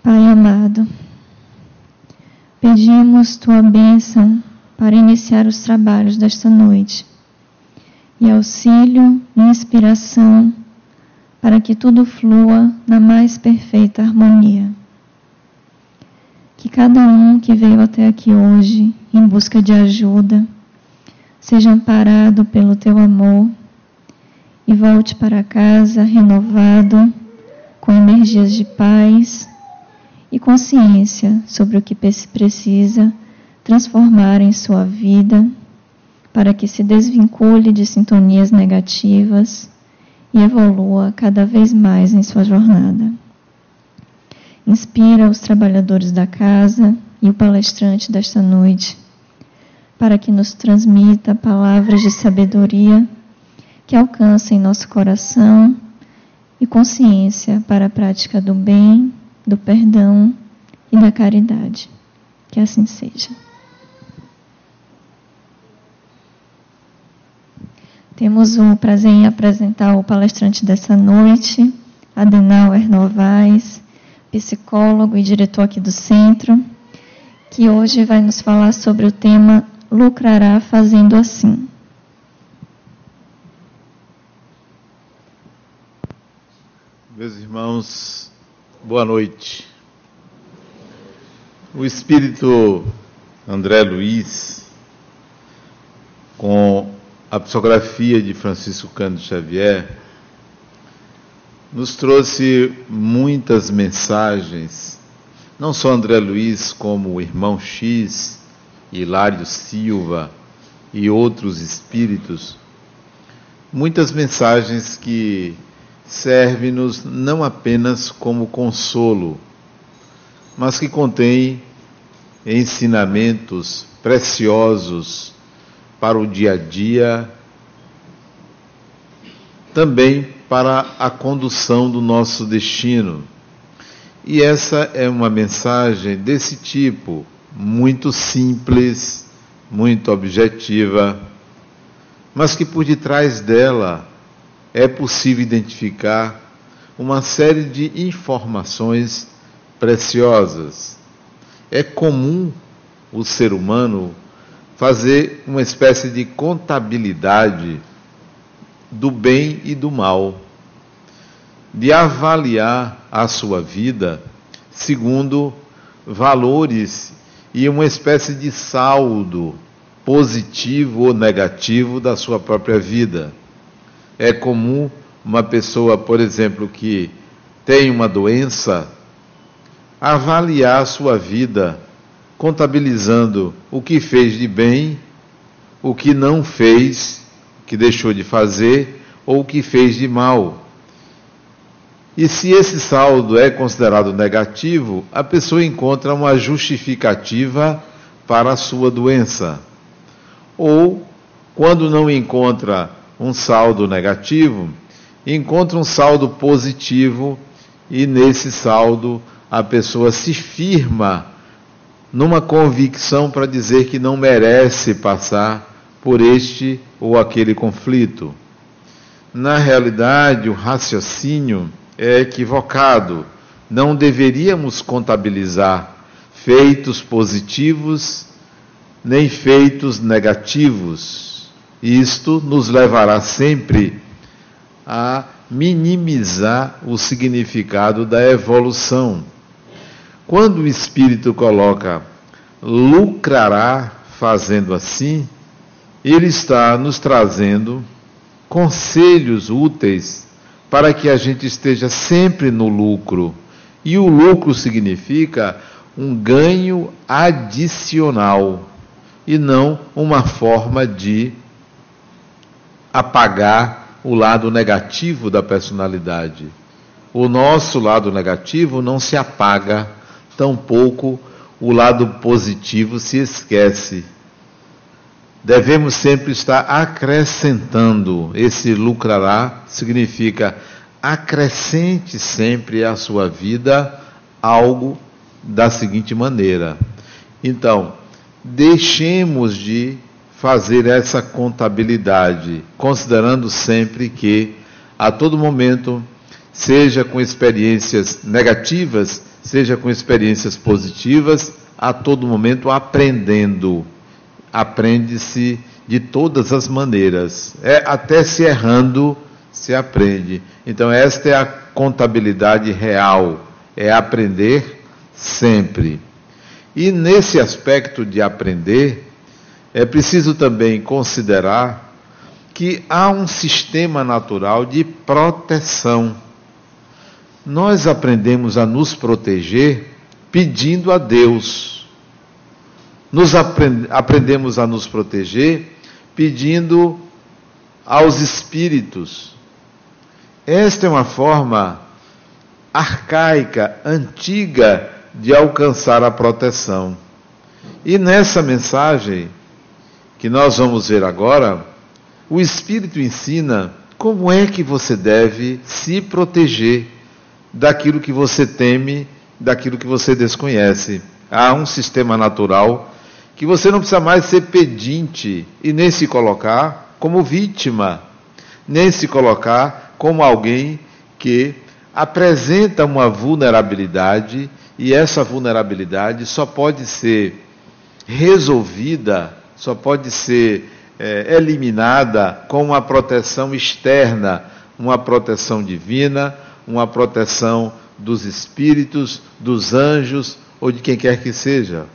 Pai amado, pedimos Tua bênção para iniciar os trabalhos desta noite e auxílio e inspiração para que tudo flua na mais perfeita harmonia. Que cada um que veio até aqui hoje em busca de ajuda seja amparado pelo Teu amor e volte para casa renovado, com energias de paz e consciência sobre o que precisa transformar em sua vida, para que se desvincule de sintonias negativas e evolua cada vez mais em sua jornada. Inspira os trabalhadores da casa e o palestrante desta noite, para que nos transmita palavras de sabedoria que alcancem nosso coração e consciência para a prática do bem, do perdão e da caridade. Que assim seja. Temos o prazer em apresentar o palestrante dessa noite, Adenauer Novaes, psicólogo e diretor aqui do centro, que hoje vai nos falar sobre o tema Lucrará Fazendo Assim. Meus irmãos, boa noite. O espírito André Luiz, com a psicografia de Francisco Cândido Xavier, nos trouxe muitas mensagens, não só André Luiz, como o irmão X, Hilário Silva e outros espíritos, muitas mensagens que servem-nos não apenas como consolo, mas que contém ensinamentos preciosos para o dia a dia, também para a condução do nosso destino. E essa é uma mensagem desse tipo, muito simples, muito objetiva, mas que por detrás dela é possível identificar uma série de informações preciosas. É comum o ser humano fazer uma espécie de contabilidade do bem e do mal, de avaliar a sua vida segundo valores e uma espécie de saldo positivo ou negativo da sua própria vida. É comum uma pessoa, por exemplo, que tem uma doença, avaliar a sua vida, contabilizando o que fez de bem, o que não fez, o que deixou de fazer, ou o que fez de mal. E se esse saldo é considerado negativo, a pessoa encontra uma justificativa para a sua doença. Ou, quando não encontra um saldo negativo, encontra um saldo positivo, e nesse saldo a pessoa se firma numa convicção para dizer que não merece passar por este ou aquele conflito. Na realidade, o raciocínio é equivocado. Não deveríamos contabilizar feitos positivos nem feitos negativos. Isto nos levará sempre a minimizar o significado da evolução. Quando o Espírito coloca lucrará fazendo assim, ele está nos trazendo conselhos úteis para que a gente esteja sempre no lucro. E o lucro significa um ganho adicional e não uma forma de apagar o lado negativo da personalidade. O nosso lado negativo não se apaga, tampouco o lado positivo se esquece. Devemos sempre estar acrescentando. Esse lucrará significa acrescente sempre à sua vida algo da seguinte maneira. Então, deixemos de fazer essa contabilidade, considerando sempre que, a todo momento, seja com experiências negativas, seja com experiências positivas, a todo momento aprendendo. Aprende-se de todas as maneiras. Até se errando, se aprende. Então esta é a contabilidade real, é aprender sempre. E nesse aspecto de aprender, é preciso também considerar que há um sistema natural de proteção. Nós aprendemos a nos proteger pedindo a Deus. Aprendemos a nos proteger pedindo aos espíritos. Esta é uma forma arcaica, antiga, de alcançar a proteção. E nessa mensagem que nós vamos ver agora, o Espírito ensina como é que você deve se proteger daquilo que você teme, daquilo que você desconhece. Há um sistema natural que você não precisa mais ser pedinte e nem se colocar como vítima, nem se colocar como alguém que apresenta uma vulnerabilidade, e essa vulnerabilidade só pode ser resolvida, só pode ser eliminada com uma proteção externa, uma proteção divina, uma proteção dos espíritos, dos anjos ou de quem quer que seja.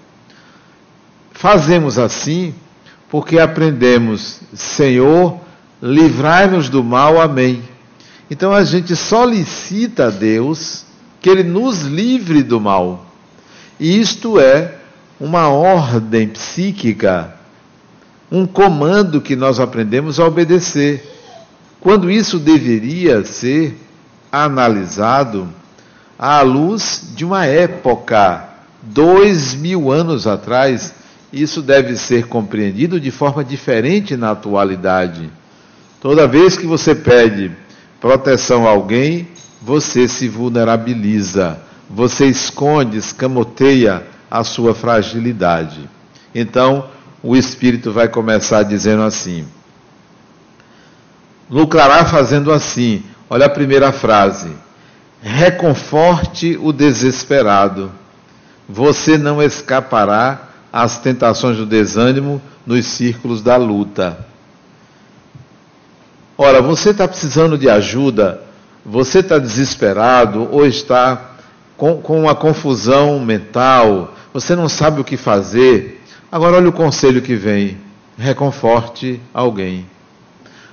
Fazemos assim porque aprendemos: Senhor, livrai-nos do mal, amém. Então a gente solicita a Deus que Ele nos livre do mal. E isto é uma ordem psíquica, um comando que nós aprendemos a obedecer. Quando isso deveria ser analisado à luz de uma época, 2000 anos atrás, isso deve ser compreendido de forma diferente na atualidade. Toda vez que você pede proteção a alguém, você se vulnerabiliza, você esconde, escamoteia a sua fragilidade. Então, o Espírito vai começar dizendo assim: lucrará fazendo assim. Olha a primeira frase: reconforte o desesperado. Você não escapará às tentações do desânimo nos círculos da luta. Ora, você está precisando de ajuda, você está desesperado ou está com uma confusão mental, você não sabe o que fazer. Agora olha o conselho que vem: reconforte alguém.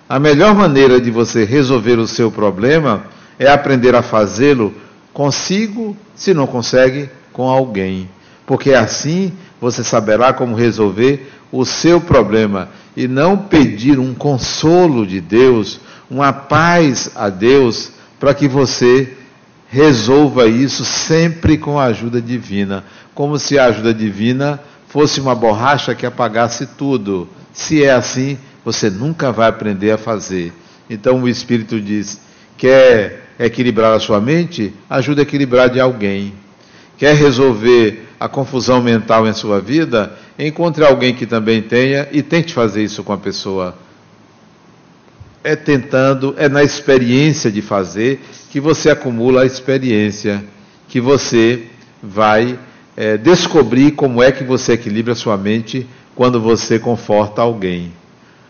A melhor maneira de você resolver o seu problema é aprender a fazê-lo consigo, se não consegue, com alguém. Porque assim você saberá como resolver o seu problema e não pedir um consolo de Deus, uma paz a Deus, para que você resolva isso sempre com a ajuda divina. Como se a ajuda divina fosse uma borracha que apagasse tudo. Se é assim, você nunca vai aprender a fazer. Então o Espírito diz: quer equilibrar a sua mente? Ajude a equilibrar de alguém. Quer resolver a confusão mental em sua vida? Encontre alguém que também tenha e tente fazer isso com a pessoa. É na experiência de fazer que você acumula a experiência, que você vai descobrir como é que você equilibra a sua mente quando você conforta alguém.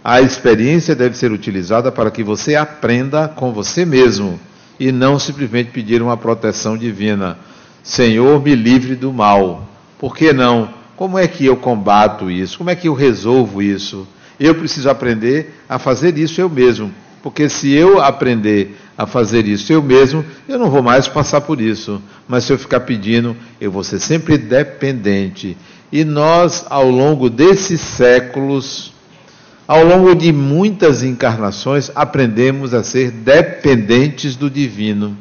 A experiência deve ser utilizada para que você aprenda com você mesmo e não simplesmente pedir uma proteção divina. Senhor, me livre do mal. Por que não? Como é que eu combato isso? Como é que eu resolvo isso? Eu preciso aprender a fazer isso eu mesmo. Porque se eu aprender a fazer isso eu mesmo, eu não vou mais passar por isso. Mas se eu ficar pedindo, eu vou ser sempre dependente. E nós, ao longo desses séculos, ao longo de muitas encarnações, aprendemos a ser dependentes do divino,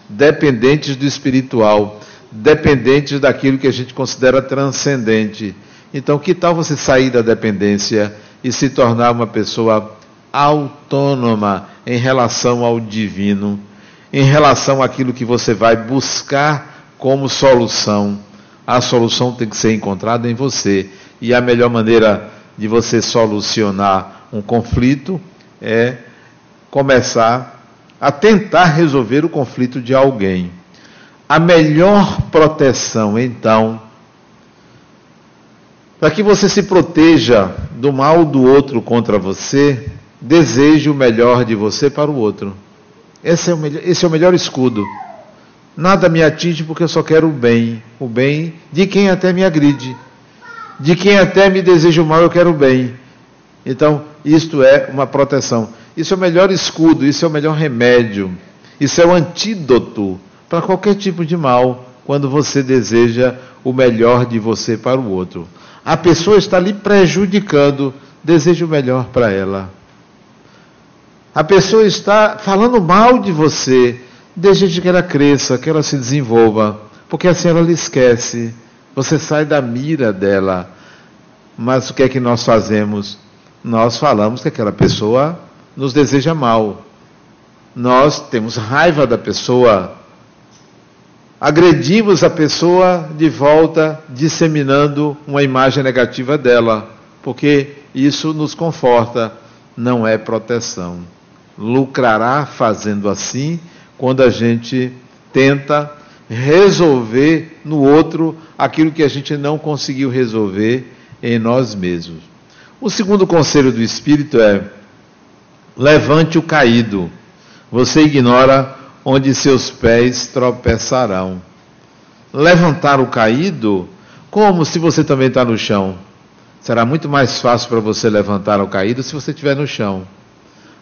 dependentes do espiritual, dependentes daquilo que a gente considera transcendente. Então, que tal você sair da dependência e se tornar uma pessoa autônoma em relação ao divino, em relação àquilo que você vai buscar como solução? A solução tem que ser encontrada em você. E a melhor maneira de você solucionar um conflito é começar a tentar resolver o conflito de alguém. A melhor proteção, então, para que você se proteja do mal do outro contra você, deseje o melhor de você para o outro. Esse é o melhor escudo. Nada me atinge porque eu só quero o bem de quem até me agride, de quem até me deseja o mal, eu quero o bem. Então, isto é uma proteção. Isso é o melhor escudo, isso é o melhor remédio, isso é o antídoto para qualquer tipo de mal, quando você deseja o melhor de você para o outro. A pessoa está lhe prejudicando, deseje o melhor para ela. A pessoa está falando mal de você, deseje que ela cresça, que ela se desenvolva, porque assim ela lhe esquece, você sai da mira dela. Mas o que é que nós fazemos? Nós falamos que aquela pessoa nos deseja mal. Nós temos raiva da pessoa, agredimos a pessoa de volta, disseminando uma imagem negativa dela, porque isso nos conforta, não é proteção. Lucrará fazendo assim, quando a gente tenta resolver no outro aquilo que a gente não conseguiu resolver em nós mesmos. O segundo conselho do Espírito é: levante o caído. Você ignora onde seus pés tropeçarão. Levantar o caído, como se você também está no chão. Será muito mais fácil para você levantar o caído se você estiver no chão.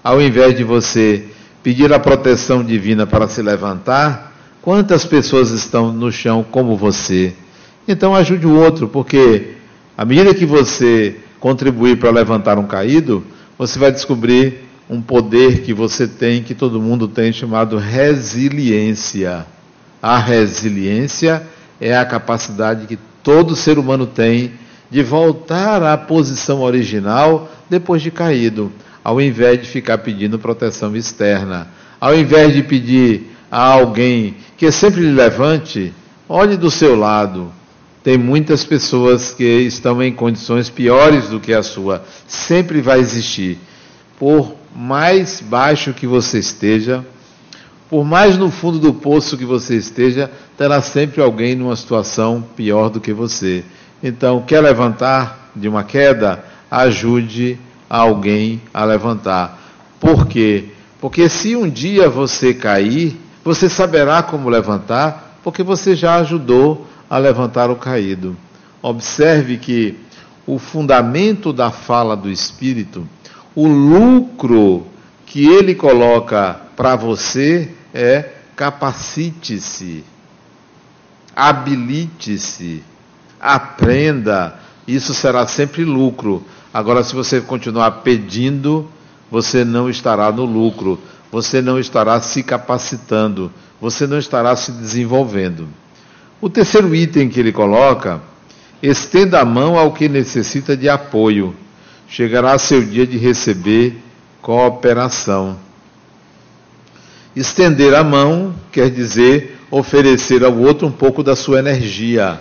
Ao invés de você pedir a proteção divina para se levantar, quantas pessoas estão no chão como você? Então ajude o outro, porque à medida que você contribuir para levantar um caído, você vai descobrir um poder que você tem, que todo mundo tem, chamado resiliência. A resiliência é a capacidade que todo ser humano tem de voltar à posição original depois de caído, ao invés de ficar pedindo proteção externa. Ao invés de pedir a alguém que sempre lhe levante, olhe do seu lado. Tem muitas pessoas que estão em condições piores do que a sua. Sempre vai existir. Por mais baixo que você esteja, por mais no fundo do poço que você esteja, terá sempre alguém numa situação pior do que você. Então, quer levantar de uma queda? Ajude alguém a levantar. Por quê? Porque se um dia você cair, você saberá como levantar, porque você já ajudou a levantar o caído. Observe que o fundamento da fala do Espírito, o lucro que ele coloca para você é: capacite-se, habilite-se, aprenda. Isso será sempre lucro. Agora, se você continuar pedindo, você não estará no lucro, você não estará se capacitando, você não estará se desenvolvendo. O terceiro item que ele coloca: estenda a mão ao que necessita de apoio. Chegará seu dia de receber cooperação. Estender a mão quer dizer oferecer ao outro um pouco da sua energia,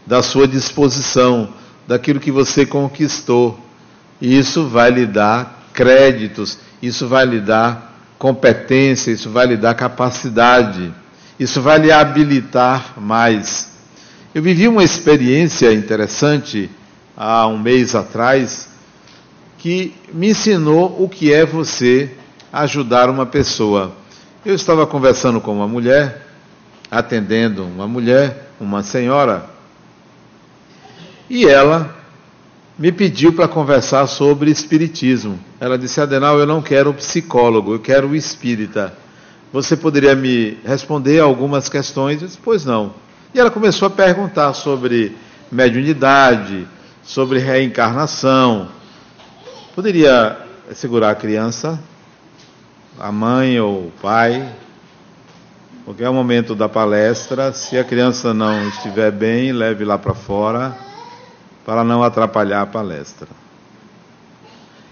da sua disposição, daquilo que você conquistou. E isso vai lhe dar créditos, isso vai lhe dar competência, isso vai lhe dar capacidade, isso vai lhe habilitar mais. Eu vivi uma experiência interessante há um mês atrás, que me ensinou o que é você ajudar uma pessoa. Eu estava conversando com uma mulher, atendendo uma mulher, uma senhora, e ela me pediu para conversar sobre espiritismo. Ela disse: Adenal, eu não quero um psicólogo, eu quero um espírita. Você poderia me responder algumas questões? Eu disse: pois não. E ela começou a perguntar sobre mediunidade, sobre reencarnação. Poderia segurar a criança, a mãe ou o pai, qualquer momento da palestra. Se a criança não estiver bem, leve lá para fora, para não atrapalhar a palestra.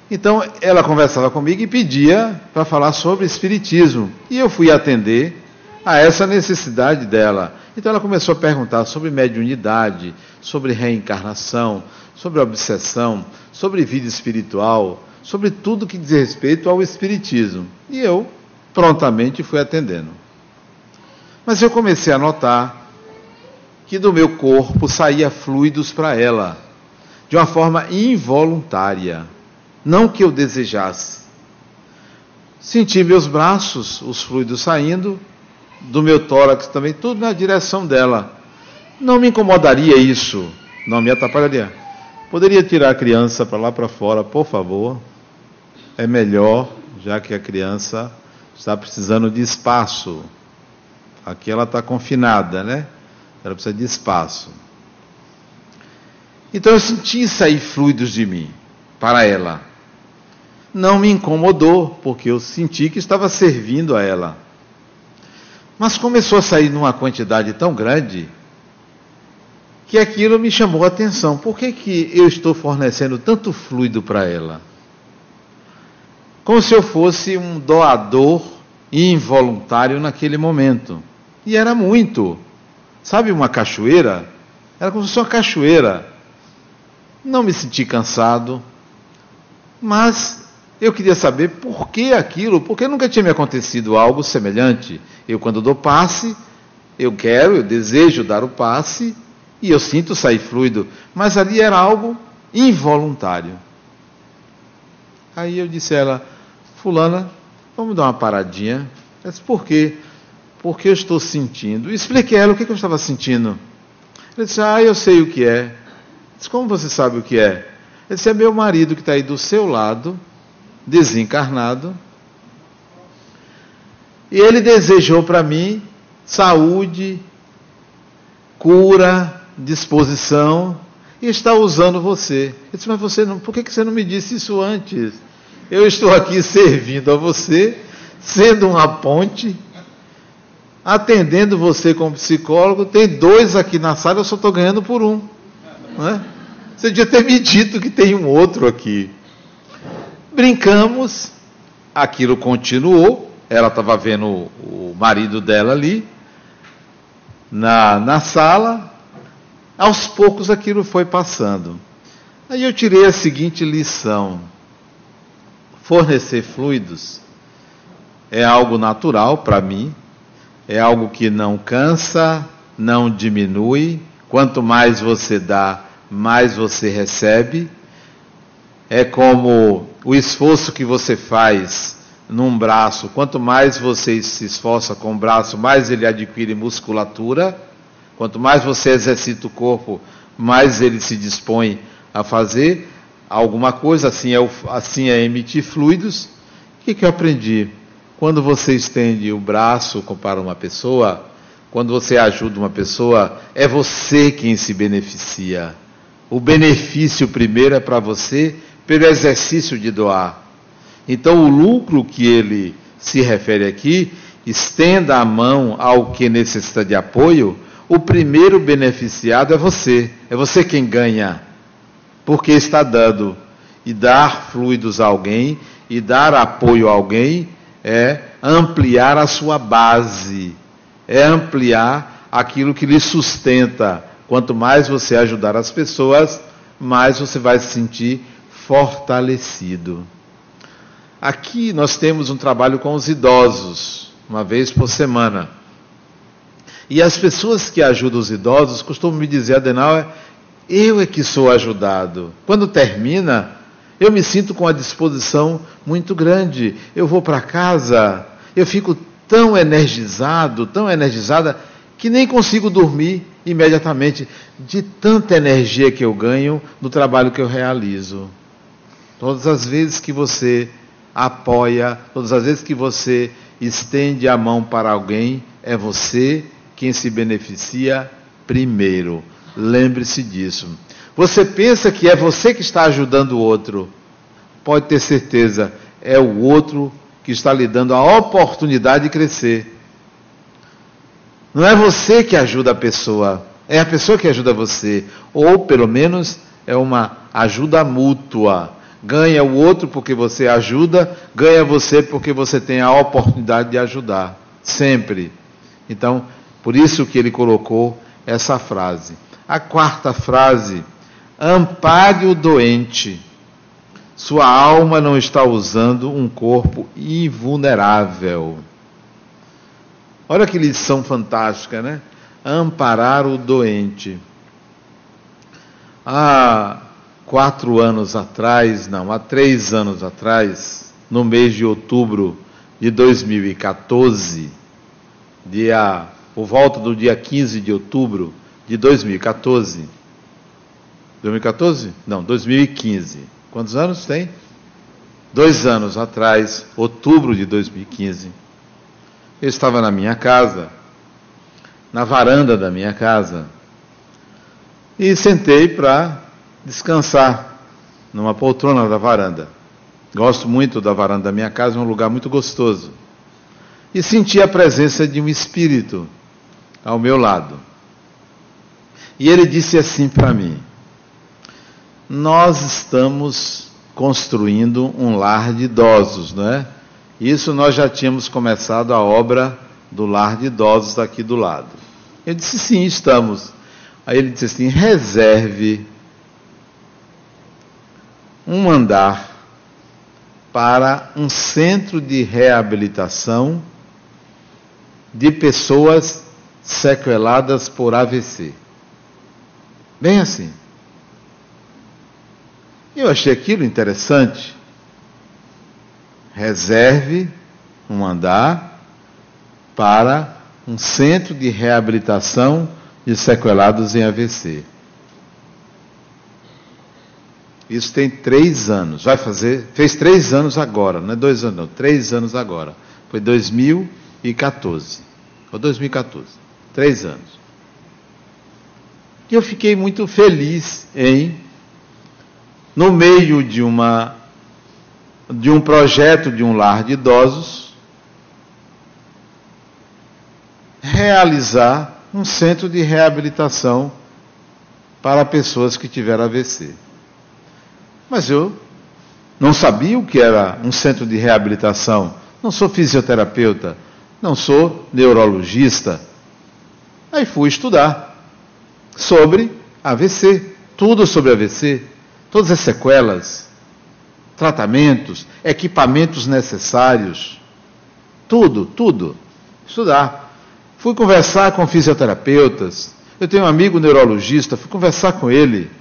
Então, ela conversava comigo e pedia para falar sobre espiritismo. E eu fui atender a essa necessidade dela. Então, ela começou a perguntar sobre mediunidade, sobre reencarnação, sobre obsessão, sobre vida espiritual, sobre tudo que diz respeito ao espiritismo. E eu prontamente fui atendendo. Mas eu comecei a notar que do meu corpo saía fluidos para ela, de uma forma involuntária, não que eu desejasse. Senti meus braços, os fluidos saindo, do meu tórax também, tudo na direção dela. Não me incomodaria isso, não me atrapalharia. Poderia tirar a criança para lá para fora, por favor? É melhor, já que a criança está precisando de espaço. Aqui ela está confinada, né? Ela precisa de espaço. Então eu senti sair fluidos de mim para ela. Não me incomodou, porque eu senti que estava servindo a ela. Mas começou a sair numa quantidade tão grande que aquilo me chamou a atenção. Por que eu estou fornecendo tanto fluido para ela? Como se eu fosse um doador involuntário naquele momento. E era muito. Sabe uma cachoeira? Era como se fosse uma cachoeira. Não me senti cansado, mas eu queria saber por que aquilo, porque nunca tinha me acontecido algo semelhante. Eu, quando dou passe, eu desejo dar o passe, e eu sinto sair fluido, mas ali era algo involuntário. Aí eu disse a ela: fulana, vamos dar uma paradinha. Ela disse: por quê? Porque eu estou sentindo. Expliquei a ela o que eu estava sentindo. Ela disse: eu sei o que é. Eu disse: como você sabe o que é? Ele disse: é meu marido que está aí do seu lado, desencarnado, e ele desejou para mim saúde, cura, disposição, e está usando você. Eu disse: mas você não, por que você não me disse isso antes? Eu estou aqui servindo a você, sendo uma ponte, atendendo você como psicólogo. Tem 2 aqui na sala, eu só estou ganhando por 1. Não é? Você devia ter me dito que tem um outro aqui. Brincamos, aquilo continuou. Ela estava vendo o marido dela ali, na sala. Aos poucos aquilo foi passando. Aí eu tirei a seguinte lição: fornecer fluidos é algo natural para mim, é algo que não cansa, não diminui. Quanto mais você dá, mais você recebe. É como o esforço que você faz num braço. Quanto mais você se esforça com o braço, mais ele adquire musculatura. Quanto mais você exercita o corpo, mais ele se dispõe a fazer alguma coisa. Assim é emitir fluidos. O que eu aprendi? Quando você estende o braço para uma pessoa, quando você ajuda uma pessoa, é você quem se beneficia. O benefício primeiro é para você, pelo exercício de doar. Então o lucro que ele se refere aqui, estenda a mão ao que necessita de apoio, o primeiro beneficiado é você quem ganha, porque está dando. E dar fluidos a alguém, e dar apoio a alguém, é ampliar a sua base, é ampliar aquilo que lhe sustenta. Quanto mais você ajudar as pessoas, mais você vai se sentir fortalecido. Aqui nós temos um trabalho com os idosos, uma vez por semana. E as pessoas que ajudam os idosos costumam me dizer: Adenauer, eu é que sou ajudado. Quando termina, eu me sinto com a disposição muito grande. Eu vou para casa, eu fico tão energizada, que nem consigo dormir imediatamente, de tanta energia que eu ganho no trabalho que eu realizo. Todas as vezes que você apoia, todas as vezes que você estende a mão para alguém, é você quem se beneficia primeiro. Lembre-se disso. Você pensa que é você que está ajudando o outro. Pode ter certeza, é o outro que está lhe dando a oportunidade de crescer. Não é você que ajuda a pessoa, é a pessoa que ajuda você. Ou, pelo menos, é uma ajuda mútua. Ganha o outro porque você ajuda, ganha você porque você tem a oportunidade de ajudar. Sempre. Então, por isso que ele colocou essa frase. A 4ª frase: ampare o doente. Sua alma não está usando um corpo invulnerável. Olha que lição fantástica, né? Amparar o doente. Há 4 anos atrás, não, há 3 anos atrás, no mês de outubro de 2014, por volta do dia 15 de outubro de 2014. 2014? Não, 2015. Quantos anos tem? 2 anos atrás, outubro de 2015. Eu estava na minha casa, na varanda da minha casa, e sentei para descansar numa poltrona da varanda. Gosto muito da varanda da minha casa, é um lugar muito gostoso. E senti a presença de um espírito ao meu lado. E ele disse assim para mim: nós estamos construindo um lar de idosos, não é? Isso nós já tínhamos começado a obra do lar de idosos aqui do lado. Eu disse, sim, estamos. Aí ele disse assim, reserve um andar para um centro de reabilitação de pessoas sequeladas por AVC. Bem assim. Eu achei aquilo interessante. Reserve um andar para um centro de reabilitação de sequelados em AVC. Isso tem 3 anos. Fez 3 anos agora, não é 2 anos não, 3 anos agora. Foi 2014. Ou 2014. 3 anos. E eu fiquei muito feliz no meio de um projeto de um lar de idosos, realizar um centro de reabilitação para pessoas que tiveram AVC. Mas eu não sabia o que era um centro de reabilitação. Não sou fisioterapeuta, não sou neurologista. Aí fui estudar sobre AVC, tudo sobre AVC, todas as sequelas, tratamentos, equipamentos necessários, tudo, estudar. Fui conversar com fisioterapeutas, eu tenho um amigo neurologista, fui conversar com ele.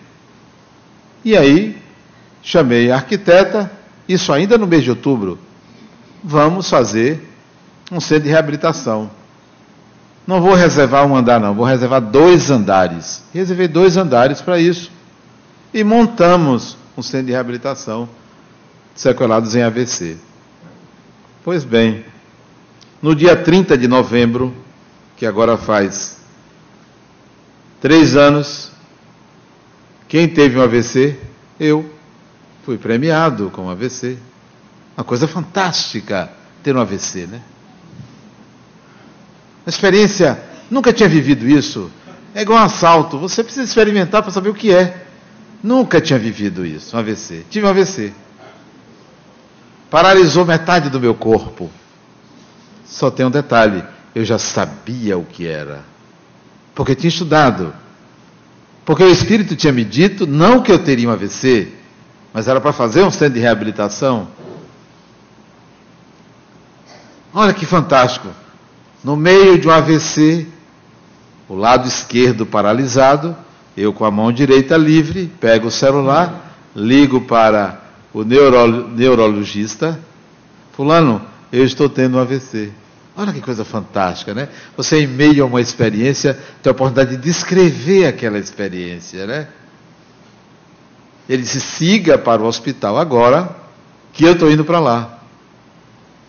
E aí, chamei a arquiteta, isso ainda no mês de outubro, vamos fazer um centro de reabilitação. Não vou reservar um andar não, vou reservar 2 andares. Reservei 2 andares para isso. E montamos um centro de reabilitação de sequelados em AVC. Pois bem, no dia 30 de novembro, que agora faz 3 anos, quem teve um AVC? Eu. Fui premiado com um AVC. Uma coisa fantástica ter um AVC, né? Uma experiência, nunca tinha vivido isso. É igual um assalto, você precisa experimentar para saber o que é. Nunca tinha vivido isso, um AVC. Tive um AVC. Paralisou metade do meu corpo. Só tem um detalhe, eu já sabia o que era. Porque tinha estudado. Porque o Espírito tinha me dito, não que eu teria um AVC, mas era para fazer um centro de reabilitação. Olha que fantástico. No meio de um AVC, o lado esquerdo paralisado, eu com a mão direita livre, pego o celular, ligo para o neurologista, fulano, eu estou tendo um AVC. Olha que coisa fantástica, né? Você, em meio a uma experiência, tem a oportunidade de descrever aquela experiência, né? Ele disse, siga para o hospital agora, que eu estou indo para lá.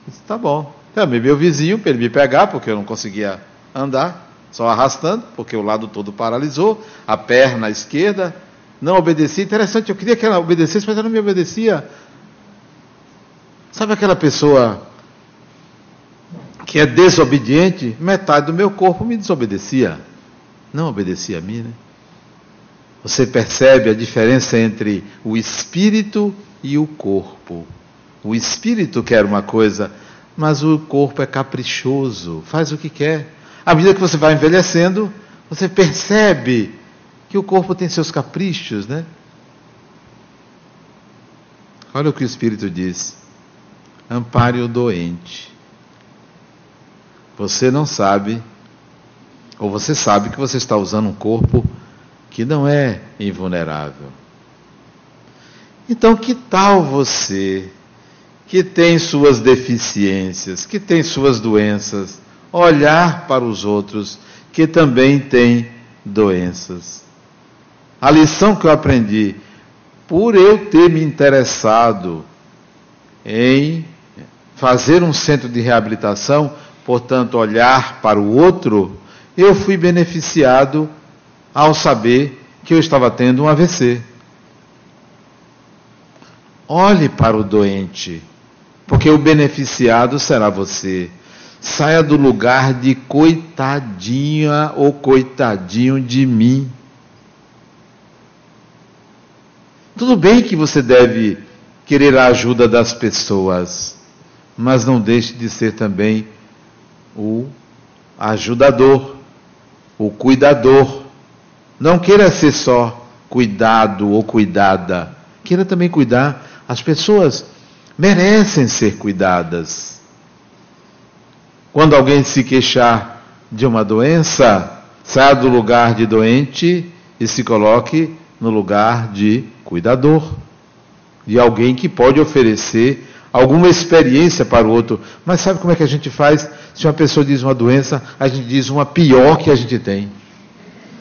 Eu disse, tá bom. Chamei meu vizinho para ele me pegar, porque eu não conseguia andar, só arrastando, porque o lado todo paralisou, a perna esquerda não obedecia. Interessante, eu queria que ela obedecesse, mas ela não me obedecia. Sabe aquela pessoa que é desobediente? Metade do meu corpo me desobedecia. Não obedecia a mim, né? Você percebe a diferença entre o espírito e o corpo. O espírito quer uma coisa, mas o corpo é caprichoso, faz o que quer. À medida que você vai envelhecendo, você percebe que o corpo tem seus caprichos, né? Olha o que o Espírito diz. Ampare o doente. Você não sabe, ou você sabe que você está usando um corpo que não é invulnerável. Então, que tal você, que tem suas deficiências, que tem suas doenças, olhar para os outros que também têm doenças? A lição que eu aprendi, por eu ter me interessado em fazer um centro de reabilitação, portanto, olhar para o outro, eu fui beneficiado ao saber que eu estava tendo um AVC. Olhe para o doente, porque o beneficiado será você. Saia do lugar de coitadinha ou coitadinho de mim. Tudo bem que você deve querer a ajuda das pessoas, mas não deixe de ser também o ajudador, o cuidador. Não queira ser só cuidado ou cuidada. Queira também cuidar. As pessoas merecem ser cuidadas. Quando alguém se queixar de uma doença, saia do lugar de doente e se coloque no lugar de cuidador. De alguém que pode oferecer alguma experiência para o outro. Mas sabe como é que a gente faz? Se uma pessoa diz uma doença, a gente diz uma pior que a gente tem.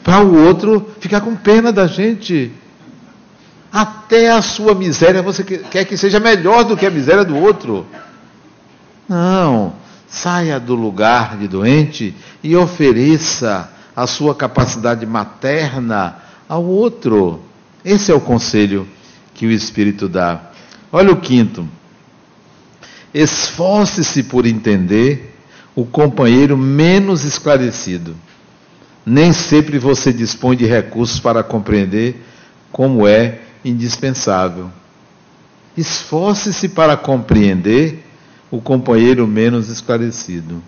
Para o outro ficar com pena da gente. Até a sua miséria você quer que seja melhor do que a miséria do outro. Não. Saia do lugar de doente e ofereça a sua capacidade materna ao outro. Esse é o conselho que o Espírito dá. Olha o quinto. Esforce-se por entender o companheiro menos esclarecido. Nem sempre você dispõe de recursos para compreender como é indispensável. Esforce-se para compreender o companheiro menos esclarecido.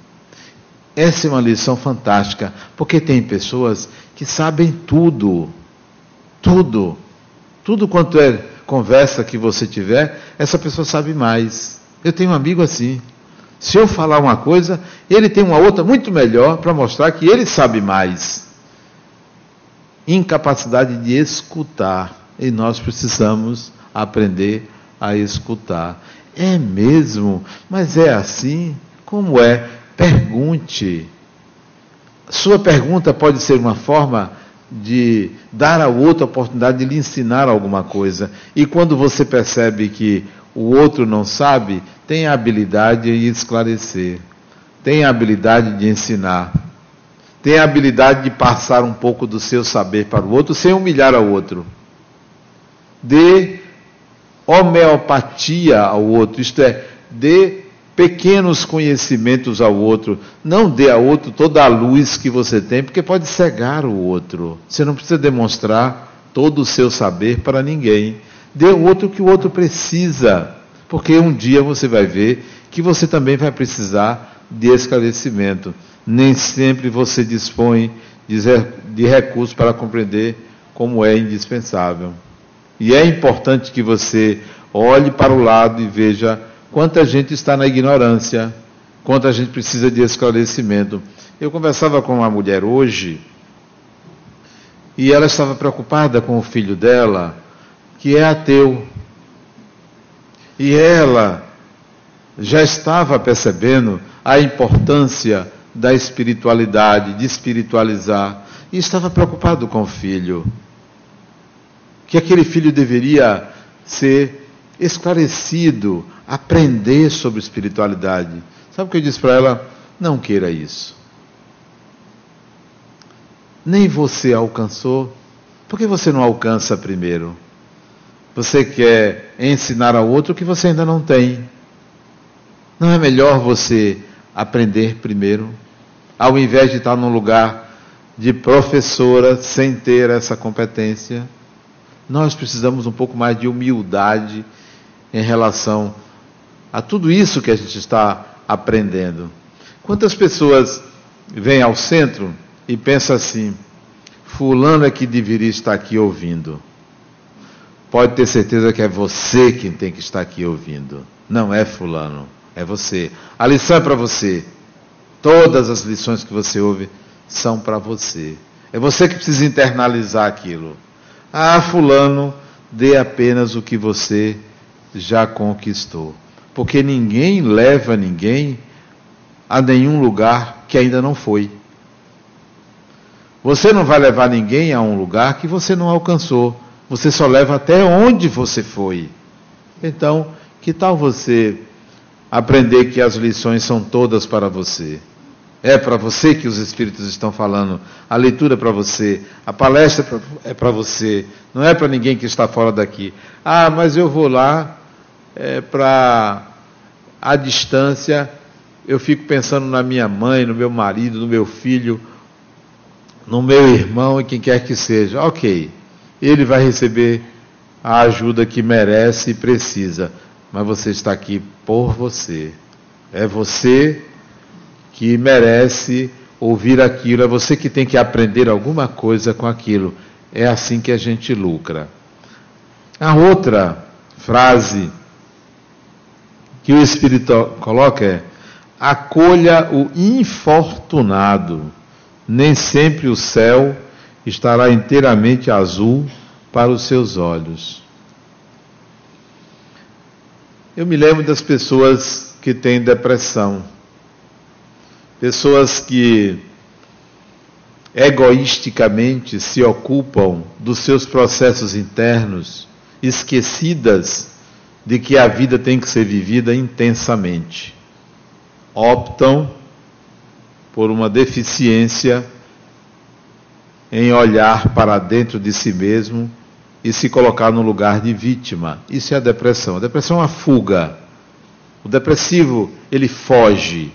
Essa é uma lição fantástica, porque tem pessoas que sabem tudo. Tudo quanto é conversa que você tiver, essa pessoa sabe mais. Eu tenho um amigo assim. Se eu falar uma coisa, ele tem uma outra muito melhor para mostrar que ele sabe mais. Incapacidade de escutar. E nós precisamos aprender a escutar. É mesmo? Mas é assim? Como é? Pergunte. Sua pergunta pode ser uma forma de dar ao outro a oportunidade de lhe ensinar alguma coisa. E quando você percebe que o outro não sabe, tem a habilidade de esclarecer, tem a habilidade de ensinar, tem a habilidade de passar um pouco do seu saber para o outro sem humilhar ao outro. Dê homeopatia ao outro, isto é, dê pequenos conhecimentos ao outro. Não dê ao outro toda a luz que você tem, porque pode cegar o outro. Você não precisa demonstrar todo o seu saber para ninguém. Dê ao outro o que o outro precisa, porque um dia você vai ver que você também vai precisar de esclarecimento. Nem sempre você dispõe de recursos para compreender como é indispensável. E é importante que você olhe para o lado e veja quanta gente está na ignorância, quanta gente precisa de esclarecimento. Eu conversava com uma mulher hoje, e ela estava preocupada com o filho dela, que é ateu. E ela já estava percebendo a importância da espiritualidade, de espiritualizar, e estava preocupado com o filho. Que aquele filho deveria ser esclarecido, aprender sobre espiritualidade. Sabe o que eu disse para ela? Não queira isso. Nem você alcançou. Por que você não alcança primeiro? Você quer ensinar ao outro o que você ainda não tem. Não é melhor você aprender primeiro, ao invés de estar num lugar de professora sem ter essa competência? Nós precisamos um pouco mais de humildade em relação a tudo isso que a gente está aprendendo. Quantas pessoas vêm ao centro e pensam assim: fulano é que deveria estar aqui ouvindo. pode ter certeza que é você quem tem que estar aqui ouvindo. Não é fulano, é você. A lição é para você. Todas as lições que você ouve são para você. É você que precisa internalizar aquilo. Ah, fulano, dê apenas o que você já conquistou. Porque ninguém leva ninguém a nenhum lugar que ainda não foi. Você não vai levar ninguém a um lugar que você não alcançou. Você só leva até onde você foi. Então, que tal você aprender que as lições são todas para você? É para você que os Espíritos estão falando. A leitura é para você. A palestra é para você. Não é para ninguém que está fora daqui. Ah, mas eu vou lá para a distância. Eu fico pensando na minha mãe, no meu marido, no meu filho, no meu irmão e quem quer que seja. Ok, ele vai receber a ajuda que merece e precisa. Mas você está aqui por você. É você que merece ouvir aquilo, é você que tem que aprender alguma coisa com aquilo. É assim que a gente lucra. A outra frase que o Espírito coloca é: acolha o infortunado, nem sempre o céu estará inteiramente azul para os seus olhos. Eu me lembro das pessoas que têm depressão. Pessoas que egoisticamente se ocupam dos seus processos internos, esquecidas de que a vida tem que ser vivida intensamente. Optam por uma deficiência em olhar para dentro de si mesmo e se colocar no lugar de vítima. Isso é a depressão. A depressão é uma fuga. O depressivo, ele foge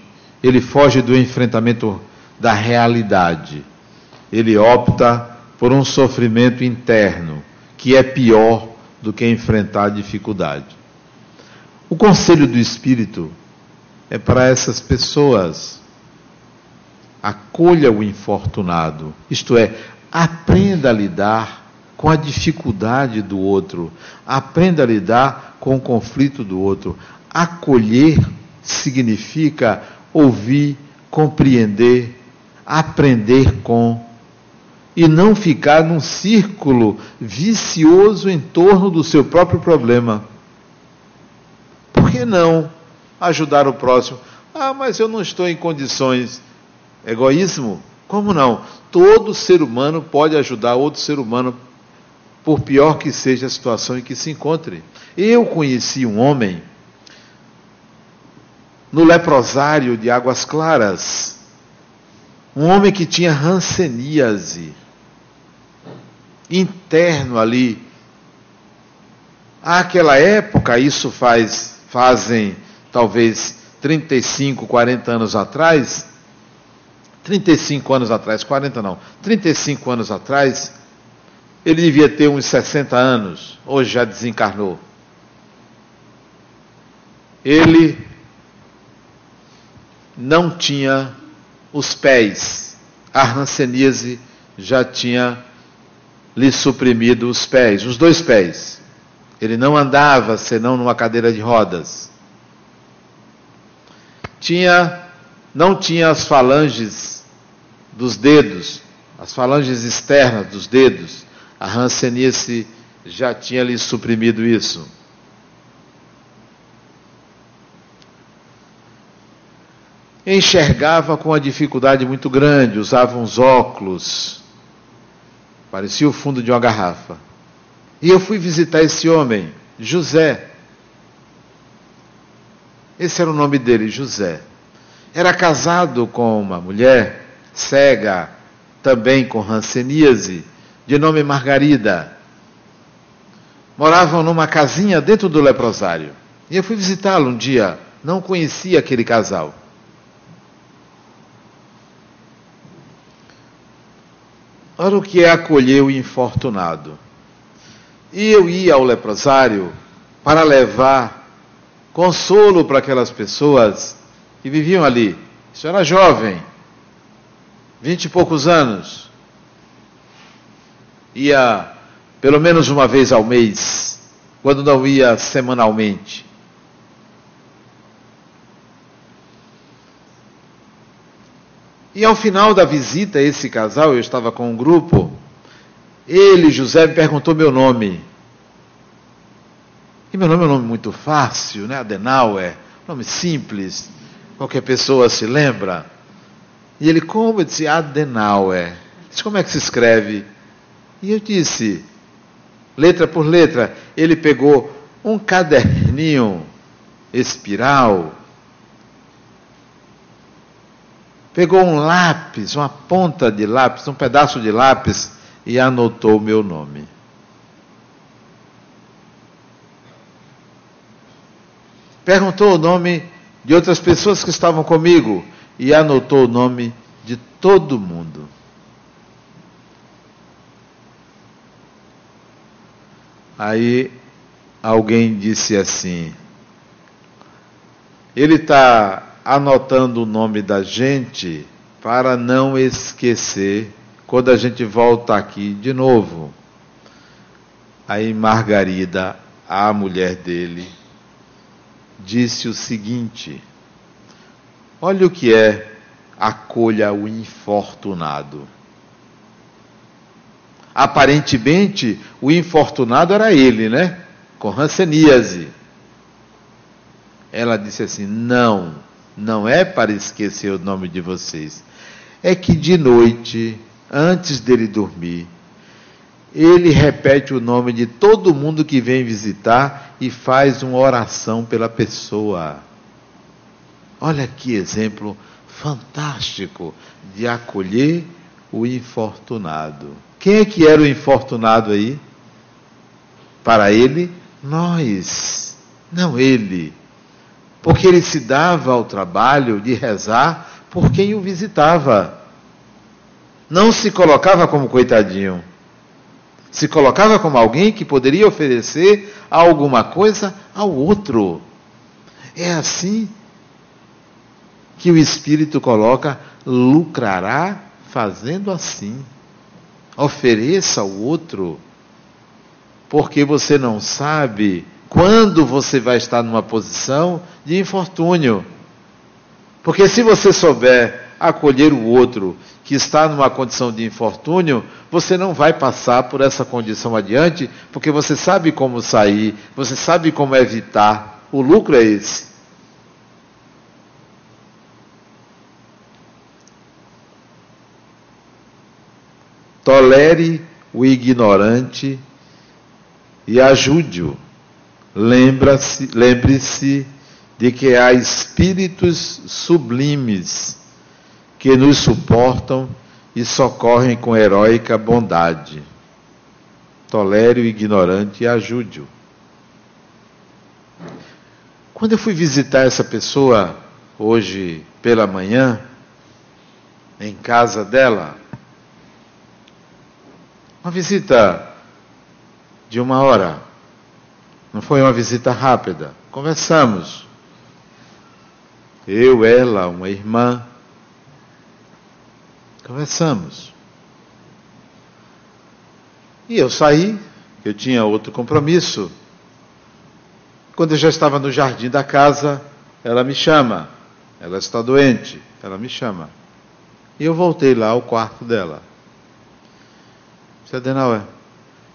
do enfrentamento da realidade. Ele opta por um sofrimento interno, que é pior do que enfrentar a dificuldade. O conselho do Espírito é para essas pessoas. Acolha o infortunado, isto é, aprenda a lidar com a dificuldade do outro, aprenda a lidar com o conflito do outro. Acolher significa ouvir, compreender, aprender com, e não ficar num círculo vicioso em torno do seu próprio problema. Por que não ajudar o próximo? Ah, mas eu não estou em condições. Egoísmo? Como não? Todo ser humano pode ajudar outro ser humano, por pior que seja a situação em que se encontre. Eu conheci um homem no leprosário de Águas Claras, um homem que tinha hanseníase, interno ali. Àquela época, isso fazem talvez 35, 40 anos atrás, 35 anos atrás, 40 não, 35 anos atrás, ele devia ter uns 60 anos, hoje já desencarnou. Ele não tinha os pés, a hanseníase já tinha lhe suprimido os pés, os dois pés. Ele não andava senão numa cadeira de rodas. Não tinha as falanges dos dedos, as falanges externas dos dedos. A hanseníase já tinha lhe suprimido isso. Enxergava com uma dificuldade muito grande, usava uns óculos, parecia o fundo de uma garrafa. E eu fui visitar esse homem, José. Esse era o nome dele, José. Era casado com uma mulher cega, também com hanseníase, de nome Margarida. Moravam numa casinha dentro do leprosário. E eu fui visitá-lo um dia, não conhecia aquele casal. Olha o que é acolher o infortunado. E eu ia ao leprosário para levar consolo para aquelas pessoas que viviam ali. Isso era jovem, 20 e poucos anos. Ia pelo menos uma vez ao mês. quando não ia semanalmente. E ao final da visita a esse casal, eu estava com um grupo, ele, José, me perguntou meu nome. E meu nome é um nome muito fácil, né? Adenauer, nome simples, qualquer pessoa se lembra. E ele, como? Eu disse, Adenauer. Disse, como é que se escreve? E eu disse, letra por letra. Ele pegou um caderninho espiral, pegou um lápis, uma ponta de lápis, um pedaço de lápis e anotou o meu nome. Perguntou o nome de outras pessoas que estavam comigo e anotou o nome de todo mundo. Aí alguém disse assim, ele está anotando o nome da gente para não esquecer quando a gente volta aqui de novo. Aí Margarida, a mulher dele, disse o seguinte, olha o que é acolha o infortunado. Aparentemente, o infortunado era ele, né? Com hanseníase. Ela disse assim, não é para esquecer o nome de vocês. É que de noite, antes dele dormir, ele repete o nome de todo mundo que vem visitar e faz uma oração pela pessoa. Olha que exemplo fantástico de acolher o infortunado. Quem é que era o infortunado aí? Para ele, nós, não ele. Porque ele se dava ao trabalho de rezar por quem o visitava. Não se colocava como coitadinho. Se colocava como alguém que poderia oferecer alguma coisa ao outro. É assim que o Espírito coloca, lucrará fazendo assim. Ofereça ao outro, porque você não sabe quando você vai estar numa posição de infortúnio. Porque se você souber acolher o outro que está numa condição de infortúnio, você não vai passar por essa condição adiante, porque você sabe como sair, você sabe como evitar. O lucro é esse. Tolere o ignorante e ajude-o. Lembre-se de que há espíritos sublimes que nos suportam e socorrem com heróica bondade. Tolere o ignorante e ajude-o. Quando eu fui visitar essa pessoa, hoje pela manhã, em casa dela, uma visita de 1 hora, não foi uma visita rápida, conversamos. Eu, ela, uma irmã, conversamos. E eu saí, eu tinha outro compromisso. Quando eu já estava no jardim da casa, ela me chama. Ela está doente, ela me chama. E eu voltei lá ao quarto dela. Disse, Adenauer,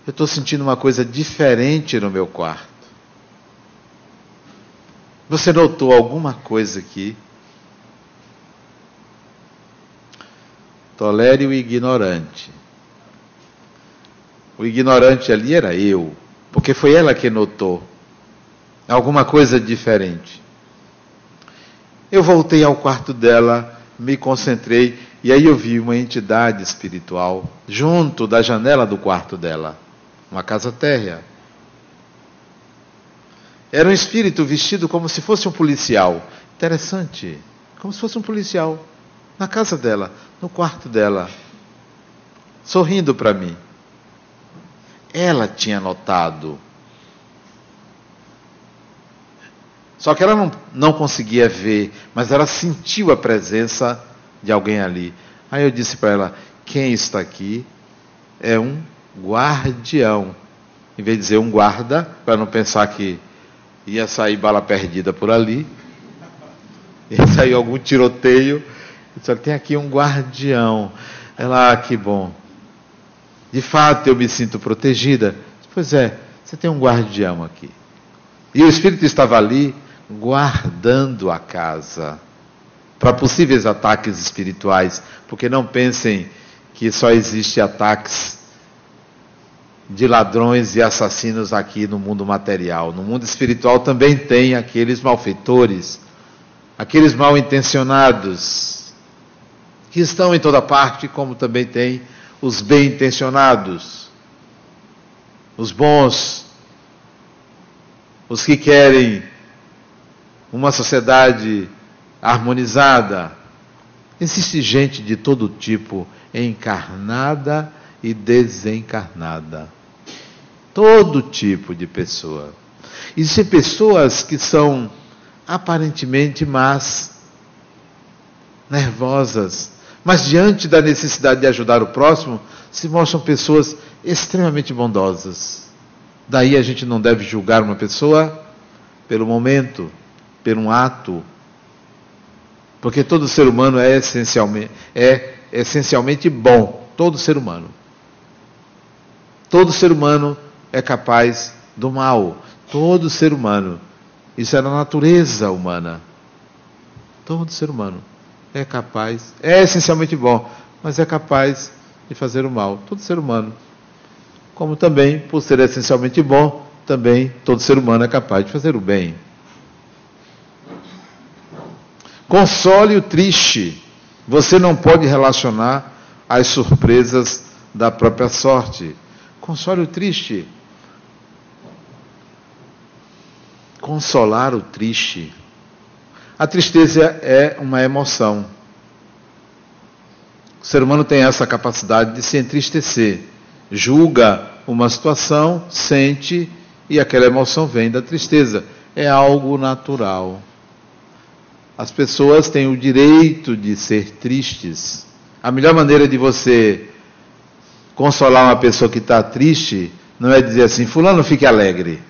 eu estou sentindo uma coisa diferente no meu quarto. Você notou alguma coisa aqui? Tolere o ignorante. O ignorante ali era eu, porque foi ela que notou alguma coisa diferente. Eu voltei ao quarto dela, me concentrei, e aí eu vi uma entidade espiritual junto da janela do quarto dela, uma casa térrea. Era um espírito vestido como se fosse um policial. Interessante, como se fosse um policial, na casa dela, no quarto dela, sorrindo para mim. Ela tinha notado. Só que ela não conseguia ver, mas ela sentiu a presença de alguém ali. Aí eu disse para ela, quem está aqui é um guardião em vez de dizer um guarda, para não pensar que ia sair bala perdida por ali, ia sair algum tiroteio. Só que tem aqui um guardião. Ela, que bom. De fato, eu me sinto protegida. Pois é, você tem um guardião aqui. E o Espírito estava ali guardando a casa para possíveis ataques espirituais, porque não pensem que só existe ataques de ladrões e assassinos aqui no mundo material. No mundo espiritual também tem aqueles malfeitores, aqueles mal intencionados, que estão em toda parte, como também tem os bem intencionados, os bons, os que querem uma sociedade harmonizada. Existe gente de todo tipo, encarnada e desencarnada. Todo tipo de pessoa. Existem pessoas que são aparentemente más, nervosas, mas diante da necessidade de ajudar o próximo, se mostram pessoas extremamente bondosas. Daí a gente não deve julgar uma pessoa pelo momento, por um ato, porque todo ser humano é essencialmente bom, todo ser humano. Todo ser humano é capaz do mal, todo ser humano. Isso é na natureza humana. Todo ser humano é capaz, é essencialmente bom, mas é capaz de fazer o mal, todo ser humano. Como também, por ser essencialmente bom, também todo ser humano é capaz de fazer o bem. Console o triste. Você não pode relacionar às surpresas da própria sorte. Console o triste. Consolar o triste. A tristeza é uma emoção. O ser humano tem essa capacidade de se entristecer. Julga uma situação, sente, e aquela emoção vem da tristeza. É algo natural. As pessoas têm o direito de ser tristes. A melhor maneira de você consolar uma pessoa que está triste não é dizer assim, fulano, fique alegre.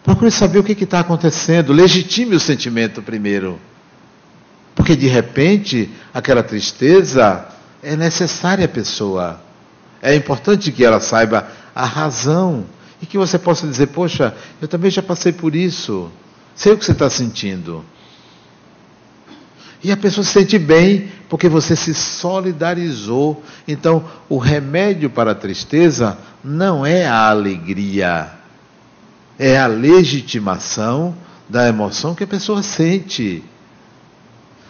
Procure saber o que está acontecendo. Legitime o sentimento primeiro. Porque de repente, aquela tristeza é necessária à pessoa. É importante que ela saiba a razão. E que você possa dizer, poxa, eu também já passei por isso. Sei o que você está sentindo. E a pessoa se sente bem porque você se solidarizou. Então, o remédio para a tristeza não é a alegria. É a legitimação da emoção que a pessoa sente.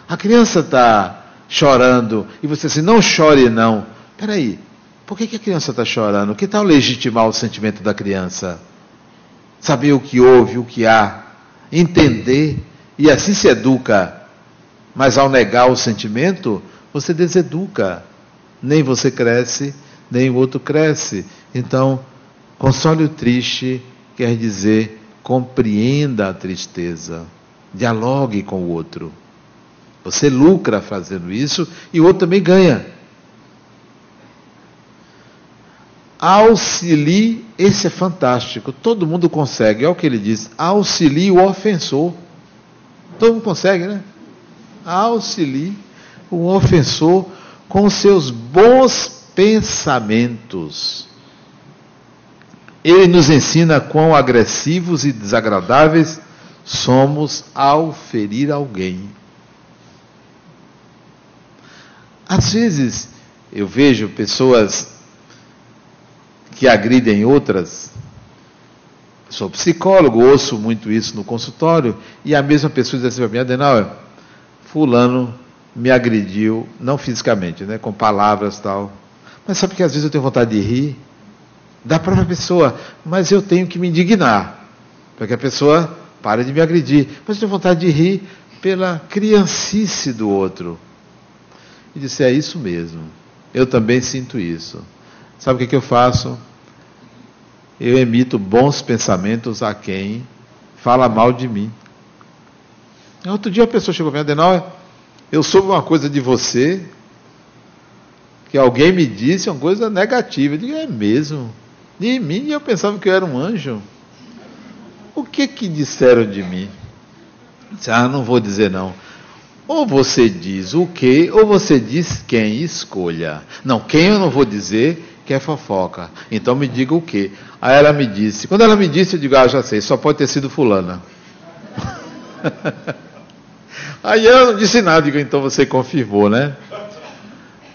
A criança está chorando e você diz assim, não chore não. Espera aí, por que a criança está chorando? Que tal legitimar o sentimento da criança? Saber o que houve, o que há, entender, e assim se educa. Mas ao negar o sentimento, você deseduca. Nem você cresce, nem o outro cresce. Então, console o triste quer dizer compreenda a tristeza. Dialogue com o outro. Você lucra fazendo isso e o outro também ganha. Auxilie, esse é fantástico, todo mundo consegue, é o que ele diz, auxilie o ofensor. Todo mundo consegue, né? Auxilie o ofensor com os seus bons pensamentos. Ele nos ensina quão agressivos e desagradáveis somos ao ferir alguém. Às vezes, eu vejo pessoas que agridem outras. Sou psicólogo, ouço muito isso no consultório, e a mesma pessoa diz assim para mim, Adenauer, fulano me agrediu, não fisicamente, né, com palavras e tal. Mas sabe que às vezes eu tenho vontade de rir? Da própria pessoa, mas eu tenho que me indignar, para que a pessoa pare de me agredir. Mas eu tenho vontade de rir pela criancice do outro. E disse, é isso mesmo, eu também sinto isso. Sabe o que eu faço? Eu emito bons pensamentos a quem fala mal de mim. Outro dia a pessoa chegou para mim, Adenauer, eu soube uma coisa de você, que alguém me disse uma coisa negativa. Eu digo, é mesmo? De mim, eu pensava que eu era um anjo. O que disseram de mim? Não vou dizer não. Ou você diz o que, ou você diz quem, escolha. Não, quem eu não vou dizer, que é fofoca. Então me diga o que. Aí ela me disse. Quando ela me disse, eu digo, já sei, só pode ter sido fulana. Aí ela não disse nada, digo, então você confirmou, né?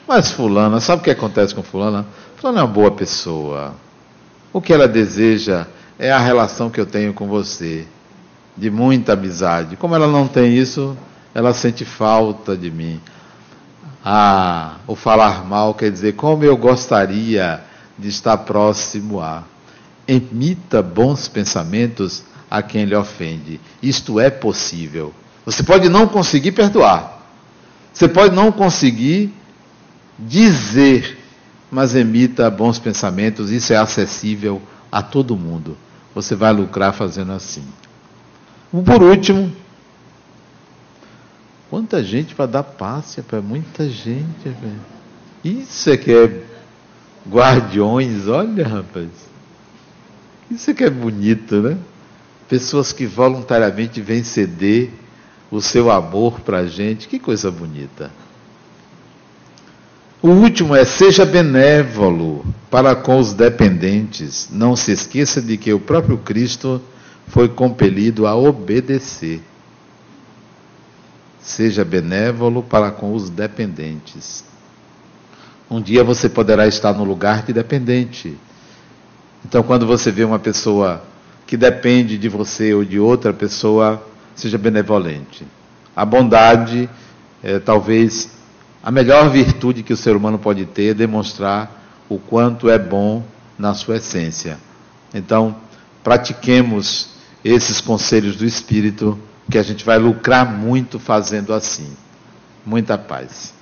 Mas fulana, sabe o que acontece com fulana? Fulana é uma boa pessoa. O que ela deseja é a relação que eu tenho com você, de muita amizade. Como ela não tem isso, ela sente falta de mim. O falar mal quer dizer, como eu gostaria de estar próximo a. Emita bons pensamentos a quem lhe ofende. Isto é possível. Você pode não conseguir perdoar. Você pode não conseguir dizer, mas emita bons pensamentos. Isso é acessível a todo mundo. Você vai lucrar fazendo assim. Por último, quanta gente para dar passe, para muita gente, velho. Isso é que é guardiões, olha, rapaz. Isso é que é bonito, né? Pessoas que voluntariamente vêm ceder o seu amor para a gente, que coisa bonita. O último é, seja benévolo para com os dependentes. Não se esqueça de que o próprio Cristo foi compelido a obedecer. Seja benévolo para com os dependentes. Um dia você poderá estar no lugar de dependente. Então, quando você vê uma pessoa que depende de você ou de outra pessoa, seja benevolente. A bondade é talvez a melhor virtude que o ser humano pode ter, é demonstrar o quanto é bom na sua essência. Então, pratiquemos esses conselhos do Espírito, que a gente vai lucrar muito fazendo assim. Muita paz.